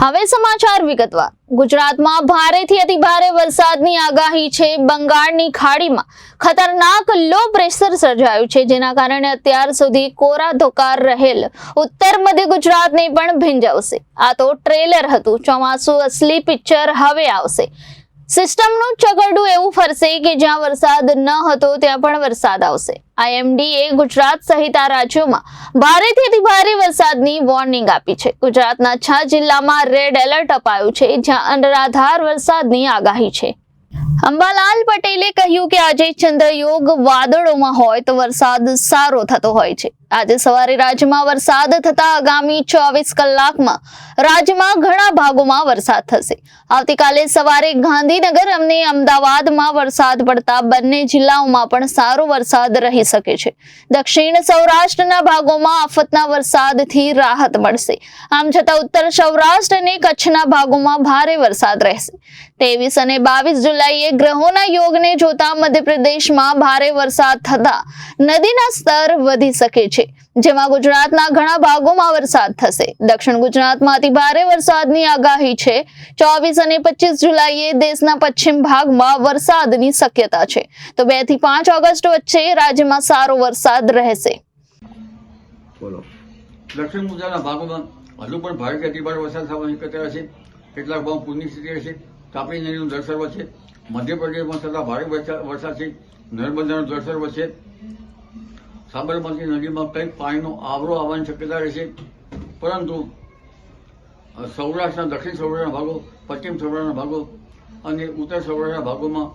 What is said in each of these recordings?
હવે સમાચાર વિગતવાર। ગુજરાતમાં ભારેથી અતિ ભારે વરસાદની આગાહી છે। બંગાળની ખાડીમાં ખતરનાક લો પ્રેશર સર્જાયું છે, જેના કારણે અત્યાર સુધી કોરા ધોકાર રહેલ ઉત્તર મધ્ય ગુજરાતને પણ ભીંજાવશે। આ તો ટ્રેલર હતું, ચોમાસું અસલી પિક્ચર હવે આવશે। સિસ્ટમનું ચકરડું એવું ફરશે કે જ્યાં વરસાદ ન હતો ત્યાં પણ વરસાદ આવશે। આઈએમડીએ ગુજરાત સહિત આ રાજ્યોમાં ભારેથી અતિ ભારે વરસાદની વોર્નિંગ આપી છે। ગુજરાતના 6 જિલ્લામાં રેડ એલર્ટ અપાયું છે, જ્યાં અનરાધાર વરસાદની આગાહી છે। અંબાલાલ પટેલે કહ્યું કે આજે ચંદ્રયોગ વાદળોમાં હોય તો વરસાદ સારો થતો હોય છે। આજે સવારે રાજ્યમાં વરસાદ થતા આગામી 24 કલાકમાં રાજ્યમાં ઘણા ભાગોમાં વરસાદ થશે। આવતીકાલે સવારે ગાંધીનગર અને અમદાવાદમાં વરસાદ પડતા બંને જિલ્લાઓમાં પણ સારો વરસાદ રહી શકે છે। દક્ષિણ સૌરાષ્ટ્રના ભાગોમાં આફતના વરસાદથી રાહત મળશે। આમ છતાં ઉત્તર સૌરાષ્ટ્ર અને કચ્છના ભાગોમાં ભારે વરસાદ રહેશે। 23 અને 22 જુલાઈએ ગ્રહોના યોગને જોતા મધ્યપ્રદેશમાં ભારે વરસાદ થતા નદીના સ્તર વધી શકે છે, જેમાં ગુજરાતના ઘણા ભાગોમાં વરસાદ થશે। દક્ષિણ ગુજરાતમાં અતિ ભારે વરસાદની આગાહી છે। 24 અને 25 જુલાઈએ દેશના પશ્ચિમ ભાગમાં વરસાદની શક્યતા છે, તો 2 થી 5 ઓગસ્ટ વચ્ચે રાજ્યમાં સારો વરસાદ રહેશે। દક્ષિણ ગુજરાતના ભાગોમાં હજુ પણ ભારેથી અતિ ભારે વરસાદ થવાની શક્યતા છે। કેટલાક ભાગમાં પૂરની સ્થિતિ રહેશે। તાપી નદીનું જળસ્તર વધશે। મધ્યપ્રદેશમાં થતા ભારે વરસાદથી નર્મદાનું જળસ્તર વધશે। સાબરમતી નદીમાં કંઈક પાણીનો આવરો આવવાની શક્યતા રહેશે, પરંતુ સૌરાષ્ટ્રના દક્ષિણ સૌરાષ્ટ્રના ભાગો, પશ્ચિમ સૌરાષ્ટ્રના ભાગો અને ઉત્તર સૌરાષ્ટ્રના ભાગોમાં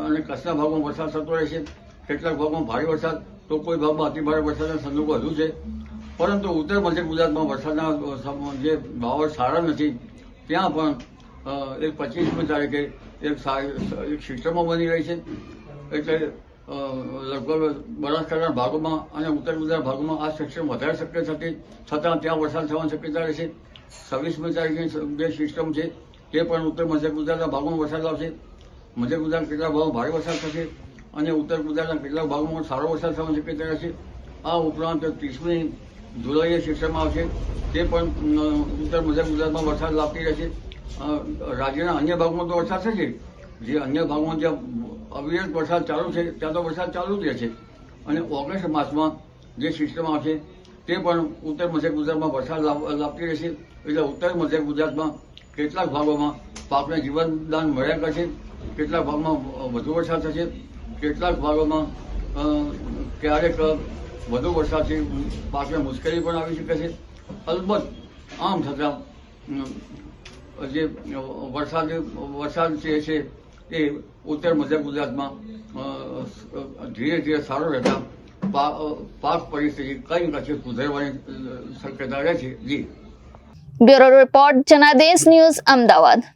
અને કચ્છના ભાગોમાં વરસાદ થતો રહેશે। કેટલાક ભાગોમાં ભારે વરસાદ, તો કોઈ ભાગમાં અતિ ભારે વરસાદના સંજોગો વધુ છે, પરંતુ ઉત્તર મધ્ય ગુજરાતમાં વરસાદના જે વાવડ સારા નથી, ત્યાં પણ 25મી તારીખે એક સિસ્ટમો બની રહી છે। એટલે લગભગ બનાસકાંઠાના ભાગોમાં અને ઉત્તર ગુજરાતના ભાગોમાં આ સિસ્ટમ વધારે શક્ય છતાં ત્યાં વરસાદ થવાની શક્યતા રહેશે। 26મી તારીખની જે સિસ્ટમ છે તે પણ ઉત્તર મધ્ય ગુજરાતના ભાગોમાં વરસાદ લાવશે। મધ્ય ગુજરાતના કેટલાક ભાગોમાં ભારે વરસાદ થશે અને ઉત્તર ગુજરાતના કેટલાક ભાગોમાં સારો વરસાદ થવાની શક્યતા રહેશે। આ ઉપરાંત 30મી જુલાઈએ સિસ્ટમ આવશે, તે પણ ઉત્તર મધ્ય ગુજરાતમાં વરસાદ લાવતી રહેશે। રાજ્યના અન્ય ભાગોમાં તો વરસાદ થશે, જે અન્ય ભાગોમાં જ્યાં અવિરત વરસાદ ચાલુ છે ત્યાં તો વરસાદ ચાલુ જ રહેશે। અને ઓગસ્ટ માસમાં જે સિસ્ટમ આવશે તે પણ ઉત્તર મધ્ય ગુજરાતમાં વરસાદ લાવતી રહેશે। એટલે ઉત્તર મધ્ય ગુજરાતમાં કેટલાક ભાગોમાં પાકને જીવનદાન મળ્યા કરશે, કેટલાક ભાગમાં વધુ વરસાદ થશે, કેટલાક ભાગોમાં ક્યારેક વધુ વરસાદથી પાકને મુશ્કેલી પણ આવી શકે છે। અલબત્ત આમ છતાં જે વરસાદ છે એ ઉત્તર મધ્ય ગુજરાતમાં ધીરે ધીરે સારો રહેતા પાક પરિસ્થિતિ કઈ કચ્છે સુધરવાની શક્યતા રહે છે। જી, bureau report, Janadesh news, Ahmedabad.